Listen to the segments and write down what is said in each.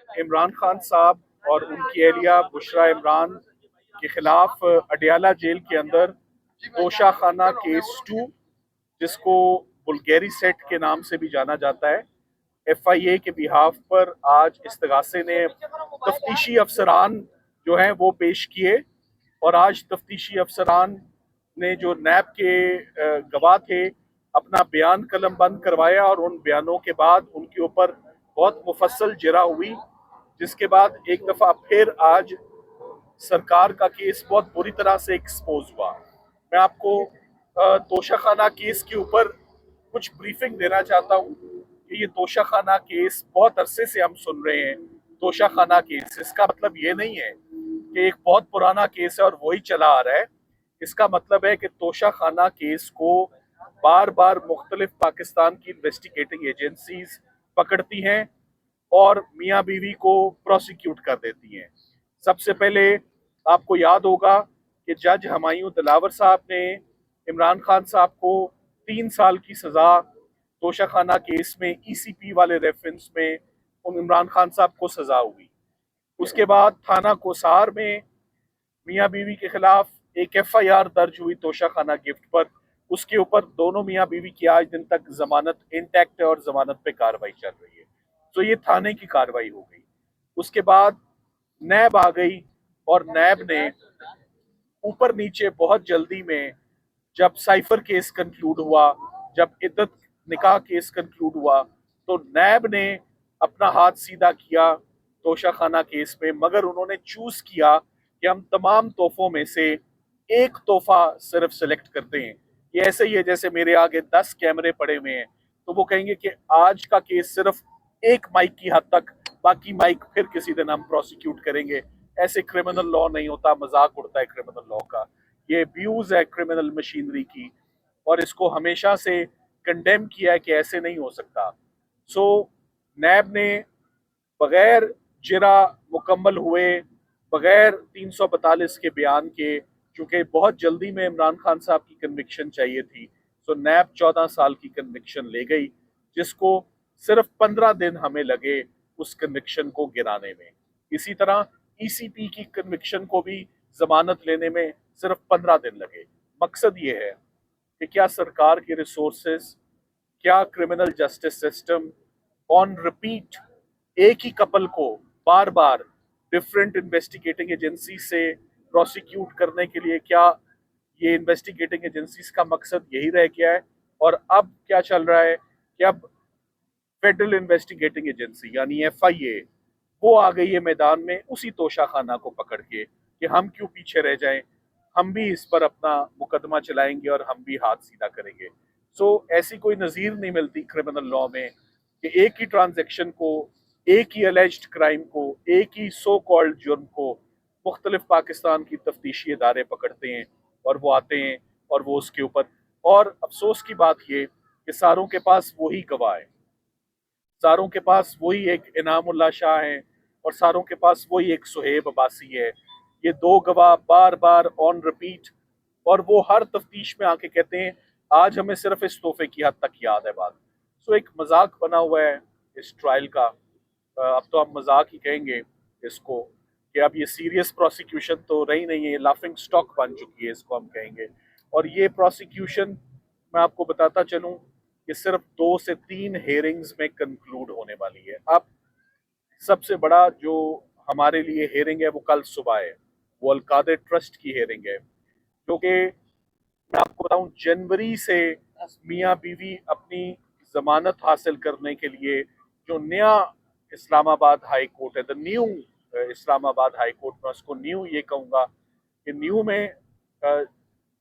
इमरान खान साहब और उनकी एहलिया बुशरा इमरान के खिलाफ अडियाला जेल के अंदर तोशा खाना केस 2, जिसको बुल्गेरी सेट के नाम से भी जाना जाता है, FIA के बिहाफ पर आज इस्तगासे ने तफ्तीशी अफसरान जो हैं वो पेश किए। और आज तफ्तीशी अफसरान ने जो नैब के गवाह थे अपना बयान कलम बंद करवाया, और उन बयानों के बाद उनके ऊपर बहुत मुफस्सल जिरा हुई, जिसके बाद एक दफ़ा फिर आज सरकार का केस बहुत बुरी तरह से एक्सपोज हुआ। मैं आपको तोशाखाना केस के ऊपर कुछ ब्रीफिंग देना चाहता हूँ कि ये तोशाखाना केस बहुत अरसे से हम सुन रहे हैं। तोशाखाना केस, इसका मतलब ये नहीं है कि एक बहुत पुराना केस है और वही चला आ रहा है। इसका मतलब है कि तोशाखाना केस को बार बार मुख्तलिफ पाकिस्तान की इन्वेस्टिगेटिंग एजेंसीज पकड़ती हैं और मियाँ बीवी को प्रोसिक्यूट कर देती हैं। सबसे पहले आपको याद होगा कि जज हमायूं दिलावर साहब ने इमरान खान साहब को 3 साल की सजा तोशाखाना केस में ECP वाले रेफरेंस में उन इमरान खान साहब को सजा हुई। उसके बाद थाना कोसार में मियाँ बीवी के खिलाफ एक FIR दर्ज हुई तोशाखाना गिफ्ट पर। उसके ऊपर दोनों मियाँ बीवी की आज दिन तक जमानत इंटैक्ट है और जमानत पे कार्रवाई चल रही है। तो ये थाने की कार्रवाई हो गई। उसके बाद नैब आ गई और नैब ने ऊपर नीचे बहुत जल्दी में, जब साइफर केस कंक्लूड हुआ, जब इद्दत निकाह केस कंक्लूड हुआ, तो नैब ने अपना हाथ सीधा किया तोशाखाना केस में, मगर उन्होंने चूज किया कि हम तमाम तोहफों में से एक तोहफा सिर्फ सिलेक्ट करते हैं। ये ऐसे ही है जैसे मेरे आगे 10 कैमरे पड़े हुए हैं, तो वो कहेंगे कि आज का केस सिर्फ एक माइक की हद तक, बाकी माइक फिर किसी दिन हम प्रोसिक्यूट करेंगे। ऐसे क्रिमिनल लॉ नहीं होता, मजाक उड़ता है क्रिमिनल लॉ का। ये अब्यूज है क्रिमिनल मशीनरी की, और इसको हमेशा से कंडेम किया है कि ऐसे नहीं हो सकता। सो नैब ने बगैर जिरा मुकम्मल हुए, बगैर 342 के बयान के, चूंकि बहुत जल्दी में इमरान खान साहब की कन्विक्शन चाहिए थी, तो नैब 14 साल की कन्विक्शन ले गई, जिसको सिर्फ 15 दिन हमें लगे उस कन्विक्शन को गिराने में। इसी तरह ECP की कन्विक्शन को भी जमानत लेने में सिर्फ 15 दिन लगे। मकसद ये है कि क्या सरकार के रिसोर्सेज, क्या criminal justice system on repeat एक ही कपल को बार बार डिफरेंट इन्वेस्टिगेटिंग एजेंसी से प्रोसिक्यूट करने के लिए, क्या ये इन्वेस्टिगेटिंग एजेंसीज का मकसद यही रह गया है? और अब क्या चल रहा है कि अब फेडरल इन्वेस्टिगेटिंग एजेंसी यानी FIA वो आ गई है मैदान में, उसी तोशाखाना को पकड़ के कि हम क्यों पीछे रह जाएं, हम भी इस पर अपना मुकदमा चलाएंगे और हम भी हाथ सीधा करेंगे। सो ऐसी कोई नज़ीर नहीं मिलती क्रिमिनल लॉ में कि एक ही ट्रांजेक्शन को, एक ही अलेज्ड क्राइम को, एक ही सो कॉल्ड जुर्म को मुख्तलिफ पाकिस्तान की तफ्तीशी इदारे पकड़ते हैं और वो आते हैं और वो उसके ऊपर। और अफसोस की बात ये कि सारों के पास वही गवाह है, सारों के पास वही एक इनामुल्लाह शाह है और सारों के पास वही एक सुहेब अब्बासी है। ये दो गवाह बार बार ऑन रिपीट, और वो हर तफ्तीश में आके कहते हैं आज हमें सिर्फ इस तोहफे की हद तक याद है बात। सो एक मजाक बना हुआ है इस ट्रायल का। अब तो हम मजाक ही कहेंगे इसको, कि अब ये सीरियस प्रोसिक्यूशन तो रही नहीं है, लाफिंग स्टॉक बन चुकी है, इसको हम कहेंगे। और ये प्रोसिक्यूशन मैं आपको बताता चलूं कि सिर्फ 2 से 3 हेयरिंग्स में कंक्लूड होने वाली है। अब सबसे बड़ा जो हमारे लिए हेयरिंग है वो कल सुबह है, वो अलकादर ट्रस्ट की हेयरिंग है, क्योंकि मैं आपको बताऊं जनवरी से मियाँ बीवी अपनी जमानत हासिल करने के लिए जो नया इस्लामाबाद हाई कोर्ट है, the new Islamabad high court, में उसको न्यू ये कहूँगा कि न्यू में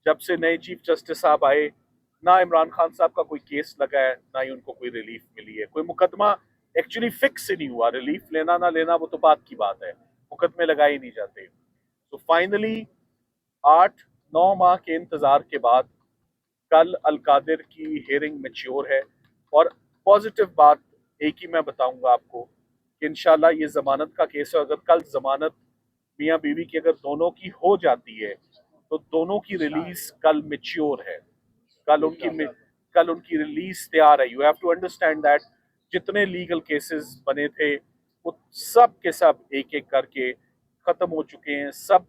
जब से नए चीफ जस्टिस साहब आए, ना इमरान खान साहब का कोई केस लगा है, ना ही उनको कोई रिलीफ मिली है। कोई मुकदमा एक्चुअली फिक्स ही नहीं हुआ। रिलीफ लेना ना लेना वो तो बात की बात है, मुकदमे लगाए ही नहीं जाते। तो फाइनली 8-9 माह के इंतजार के बाद कल अलकादिर की हेयरिंग मैच्योर है। और पॉजिटिव बात एक ही मैं बताऊंगा आपको कि इंशाल्लाह ये जमानत का केस है। अगर कल जमानत मियाँ बीवी की अगर दोनों की हो जाती है तो दोनों की रिलीज कल मैच्योर है, कल उनकी कल उनकी रिलीज तैयार है। You have to understand that जितने लीगल केसेस बने थे वो सब के सब एक एक करके खत्म हो चुके हैं। सब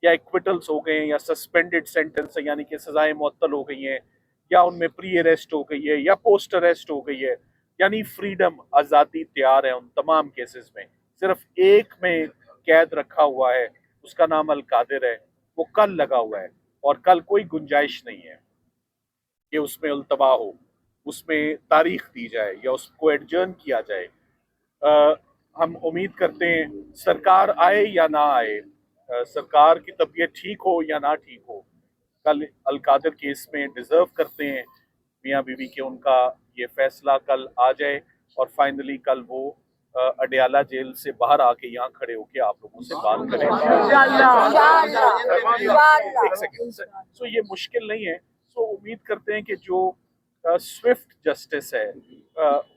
या एक्विटल्स हो गए हैं या सस्पेंडेड सेंटेंस है, यानी कि सजाएं मुअत्तल हो गई हैं, या उनमें प्री अरेस्ट हो गई है या पोस्ट अरेस्ट हो गई है। यानी फ्रीडम, आज़ादी तैयार है उन तमाम केसेस में। सिर्फ एक में कैद रखा हुआ है, उसका नाम अल कादिर है, वो कल लगा हुआ है और कल कोई गुंजाइश नहीं है कि उसमें उल्तवा हो, उसमें तारीख दी जाए या उसको एडजर्न किया जाए। हम उम्मीद करते हैं सरकार आए या ना आए, सरकार की तबीयत ठीक हो या ना ठीक हो, कल अल कादिर केस में डिजर्व करते हैं मियाँ बीवी के उनका ये फैसला कल आ जाए और फाइनली कल वो अडयाला जेल से बाहर आके यहाँ खड़े होके आप लोगों से बात करें। एक सेकेंड, सो ये मुश्किल नहीं है। सो उम्मीद करते हैं कि जो स्विफ्ट जस्टिस है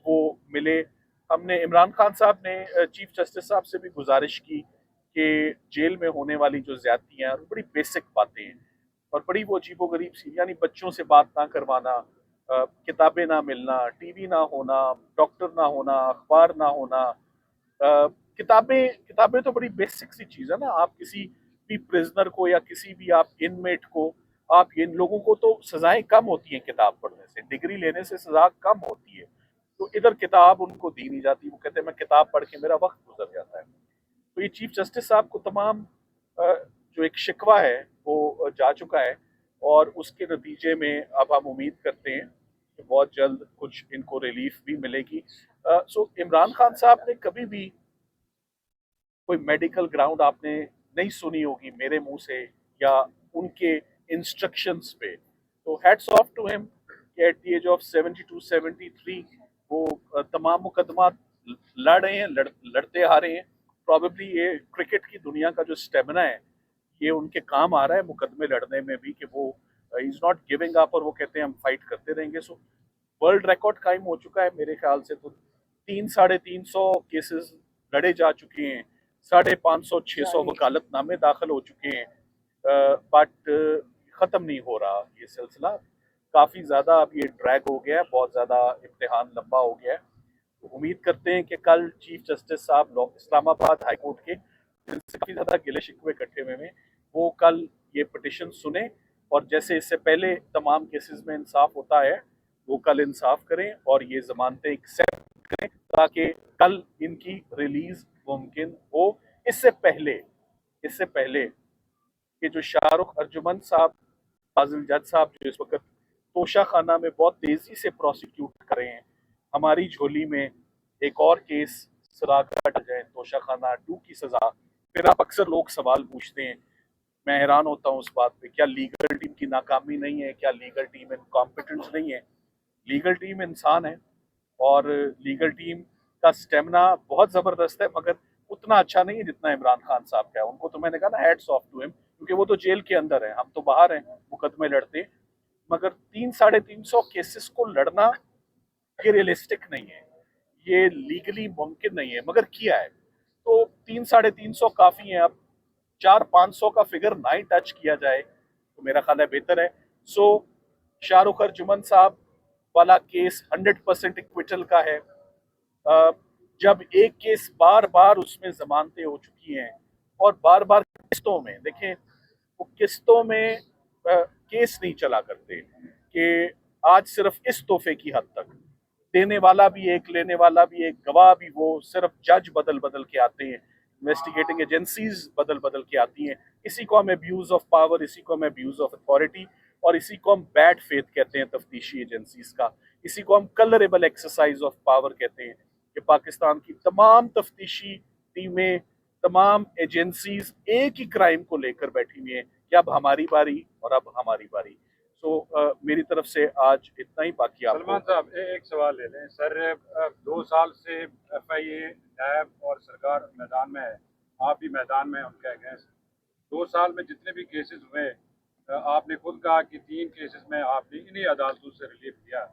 वो मिले। हमने इमरान खान साहब ने चीफ जस्टिस साहब से भी गुजारिश की कि जेल में होने वाली जो ज्यादतियाँ हैं बड़ी बेसिक बातें हैं और बड़ी वो अजीबोगरीब सी, यानी बच्चों से बात ना करवाना, किताबें ना मिलना, टीवी ना होना, डॉक्टर ना होना, अखबार ना होना। किताबें किताबें तो बड़ी बेसिक सी चीज़ है ना। आप किसी भी प्रिजनर को या किसी भी आप इनमेट को, आप इन लोगों को तो सजाएं कम होती हैं किताब पढ़ने से, डिग्री लेने से सजा कम होती है। तो इधर किताब उनको दी नहीं जाती, वो कहते हैं मैं किताब पढ़ के मेरा वक्त गुजर जाता है। तो ये चीफ जस्टिस साहब को तमाम जो एक शिकवा है वो जा चुका है और उसके नतीजे में अब हम उम्मीद करते हैं कि बहुत जल्द कुछ इनको रिलीफ भी मिलेगी। सो इमरान खान साहब ने कभी भी कोई मेडिकल ग्राउंड आपने नहीं सुनी होगी मेरे मुंह से या उनके इंस्ट्रक्शंस पे। तो हैट्स ऑफ टू हिम कि एट द एज ऑफ 72 73 वो तमाम मुकदमा लड़ रहे हैं, लड़ते आ रहे हैं। प्रॉबेबली ये क्रिकेट की दुनिया का जो स्टेमिना है ये उनके काम आ रहा है मुकदमे लड़ने में भी, कि वो इज नॉट गिविंग अप और वो कहते हैं हम फाइट करते रहेंगे। सो वर्ल्ड रिकॉर्ड कायम हो चुका है मेरे ख्याल से। तो 300-350 केसेस लड़े जा चुके हैं, 550-600 वकालतनामे दाखिल हो चुके हैं, बट ख़त्म नहीं हो रहा ये सिलसिला। काफ़ी ज़्यादा अब ये ड्रैग हो गया है, बहुत ज़्यादा इम्तिहान लंबा हो गया है। तो उम्मीद करते हैं कि कल चीफ जस्टिस साहब इस्लामाबाद हाई कोर्ट के, जिनसे काफ़ी ज़्यादा गिले शिकवे इकट्ठे हुए हैं, वो कल ये पिटिशन सुने और जैसे इससे पहले तमाम केसेस में इंसाफ होता है वो कल इंसाफ करें और ये जमानतें एक्सेप्ट करें ताकि कल इनकी रिलीज मुमकिन हो। इससे पहले कि जो शाहरुख अर्जुमन साहब, फाजिल जज साहब जो इस वक्त तोशा खाना में बहुत तेजी से प्रोसिक्यूट कर रहे हैं, हमारी झोली में एक और केस सुराग हट जाए, तोशा खाना 2 की सजा, फिर आप अक्सर लोग सवाल पूछते हैं, मैं हैरान होता हूँ उस बात पे, क्या लीगल टीम की नाकामी नहीं है, क्या लीगल टीम इनकॉम्पिटेंस नहीं है? लीगल टीम इंसान है और लीगल टीम का स्टेमिना बहुत ज़बरदस्त है, मगर उतना अच्छा नहीं है जितना इमरान खान साहब का है। उनको तो मैंने कहा ना हैट्स ऑफ टू हिम, क्योंकि वो तो जेल के अंदर है, हम तो बाहर हैं मुकदमे लड़ते। मगर 300-350 केसेस को लड़ना ये रियलिस्टिक नहीं है, ये लीगली मुमकिन नहीं है, मगर किया है। तो 300-350 काफ़ी है। अब 400-500 का फिगर ना ही टच किया जाए तो मेरा ख्याल है बेहतर है। सो शाहरुख अर्जुमन साहब वाला केस 100% इक्विटल का है। जब एक केस बार बार उसमें जमानतें हो चुकी हैं और बार बार किस्तों में, देखें वो किस्तों में केस नहीं चला करते कि आज सिर्फ इस तोहफे की हद तक देने वाला भी एक, लेने वाला भी एक, गवाह भी वो, सिर्फ जज बदल बदल के आते हैं, इन्वेस्टिगेटिंग एजेंसीज बदल बदल के आती हैं। इसी को हम अब्यूज ऑफ पावर, इसी को हम अब्यूज ऑफ अथॉरिटी और इसी को हम बैड फेथ कहते हैं तफ्तीशी एजेंसीज का। इसी को हम कलरेबल एक्सरसाइज ऑफ पावर कहते हैं कि पाकिस्तान की तमाम तफ्तीशी टीमें, तमाम एजेंसीज एक ही क्राइम को लेकर बैठी हुई हैं कि अब हमारी बारी और अब हमारी बारी। सो मेरी तरफ से आज इतना ही। बाकी आप सलमान साहब एक सवाल ले लें सर। 2 साल से FIA, नैब और सरकार मैदान में है, आप भी मैदान में उनके अगेंस्ट। 2 साल में जितने भी केसेस हुए, आपने खुद कहा कि 3 केसेस में आपने इन्हीं अदालतों से रिलीफ दिया।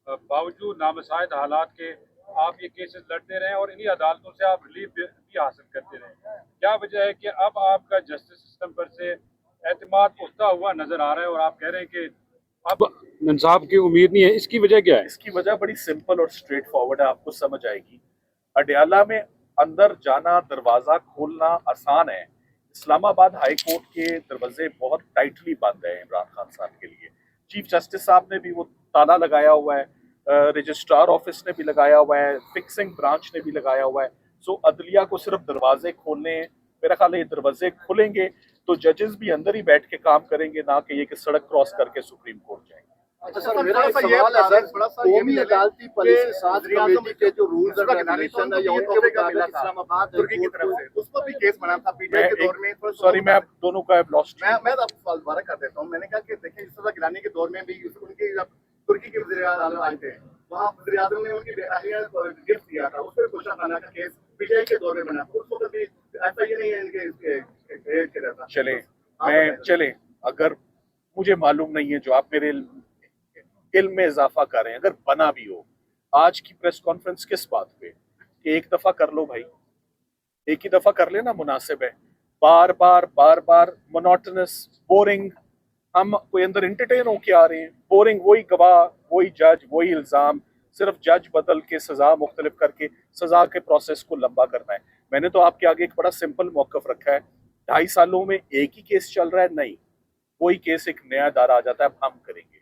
बावजूद नामसाइद हालात के आप ये केसेस लड़ते रहे और इन्हीं अदालतों से आप रिलीफ भी हासिल करते रहे। क्या वजह है कि अब आपका जस्टिस सिस्टम पर से एतमाद उठता हुआ नजर आ रहा है और आप कह रहे हैं कि अब इंसाफ की उम्मीद नहीं है? इसकी वजह क्या है? इसकी वजह बड़ी सिंपल और स्ट्रेट फॉरवर्ड है, आपको समझ आएगी। अडयाला में अंदर जाना, दरवाजा खोलना आसान है। इस्लामाबाद हाई कोर्ट के दरवाजे बहुत टाइटली बंद है इमरान खान साहब के लिए। चीफ जस्टिस साहब ने भी वो ताला लगाया हुआ है, रजिस्ट्रार ऑफिस ने भी लगाया हुआ है, फिक्सिंग ब्रांच ने भी लगाया हुआ है। सो अदलिया को सिर्फ दरवाजे खोलने हैं। मेरा ख्याल है ये दरवाजे खुलेंगे तो जजेस भी अंदर ही बैठ के काम करेंगे, ना कि ये कि सड़क क्रॉस करके सुप्रीम कोर्ट जाएंगे। अच्छा सर, मेरा एक सवाल है सर, कौमी अदालती पॉलिसी साथ कमेटी के जो रूल्स एंड रेगुलेशन है या उनके मुताबिक इस्लामाबाद तुर्की की तरफ से उस पर भी केस बना था पीटीआई के दौर में। सॉरी, मैं दोनों का लॉस्ट। मैं आपको सवाल दोबारा कर देता हूँ। मैंने कहा कि देखिए इस गिलानी के दौर में भी उनकी जब तुर्की के वज़ीर आज़म आए थे, वहाँ वज़ीर आज़म ने उनकी बेअहलियत को गिफ्ट दिया था। उस पर गोशा खाना का केस पीटीआई के दौर में बना था। उस वक्त भी ऐसा ही नहीं है इनके रहता। चले अगर मुझे मालूम नहीं है, जो आप मेरे इल्म में इजाफा कर रहे हैं, अगर बना भी हो, आज की प्रेस कॉन्फ्रेंस किस बात पे कि एक दफा कर लो भाई, एक ही दफा कर लेना मुनासिब है। बार बार मोनोटोनस, बोरिंग, हम कोई अंदर इंटरटेन होके आ रहे हैं, बोरिंग, वही गवाह, वही जज, वही इल्जाम, सिर्फ जज बदल के सजा मुख्तलिफ करके सजा के प्रोसेस को लंबा करना है। मैंने तो आपके आगे एक बड़ा सिंपल मौकफ रखा है। 2.5 सालों में एक ही केस चल रहा है, नहीं, कोई केस एक नया दार आ जाता है, अब हम करेंगे,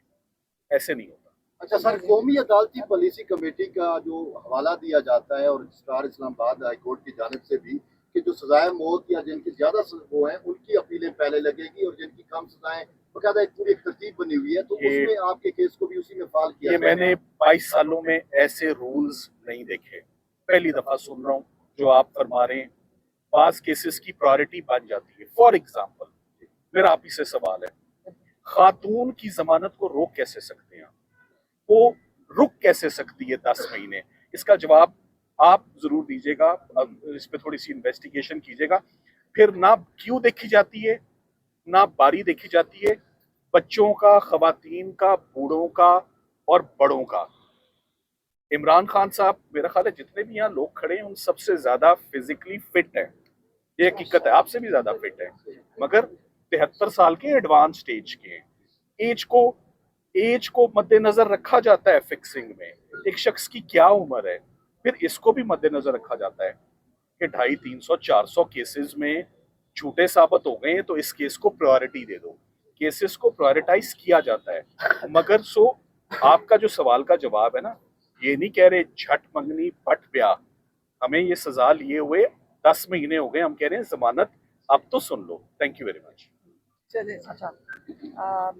ऐसे नहीं होता। अच्छा सर, कौमी अदालती पॉलिसी कमेटी का जो हवाला दिया जाता है और रजिस्ट्रार इस्लामाबाद हाई कोर्ट की जानिब से भी कि जो सजाए मौत या जिनकी ज्यादा वो है उनकी अपीलें पहले लगेगी और जिनकी कम सजाएं, बकायदा एक पूरी तरतीब बनी हुई है, तो उसमें आपके केस को भी उसी में फाल किया ये मैंने 22 सालों में ऐसे रूल्स नहीं देखे, पहली दफा सुन रहा हूँ जो आप फरमा रहे हैं। बास केसेस की प्रायोरिटी बन जाती है। फॉर एग्जाम्पल, मेरा आप ही से सवाल है, खातून की जमानत को रोक कैसे सकते हैं? वो रुक कैसे सकती है 10 महीने? इसका जवाब आप जरूर दीजिएगा, इस पे थोड़ी सी इन्वेस्टिगेशन कीजिएगा। फिर ना क्यों देखी जाती है, ना बारी देखी जाती है, बच्चों का, खवातीन का, बूढ़ों का और बड़ों का। इमरान खान साहब, मेरा ख्याल है जितने भी यहाँ लोग खड़े हैं उन सबसे ज्यादा फिजिकली फिट है, ये हकीकत है, आपसे भी ज्यादा फिट है, मगर 73 साल के एडवांस स्टेज के हैं। एज को मद्देनजर रखा जाता है फिक्सिंग में, एक शख्स की क्या उम्र है, फिर इसको भी मद्देनजर रखा जाता है कि 250, 300, 400 केसेस में झूठे साबित हो गए हैं तो इस केस को प्रायोरिटी दे दो। केसेस को प्रायोरिटाइज किया जाता है। मगर आपका जो सवाल का जवाब है ना, ये नहीं कह रहे झट मंगनी पट ब्याह, हमें ये सजा लिए हुए 10 महीने हो गए, हम कह रहे हैं जमानत अब तो सुन लो। Thank you very much. चलिए, अच्छा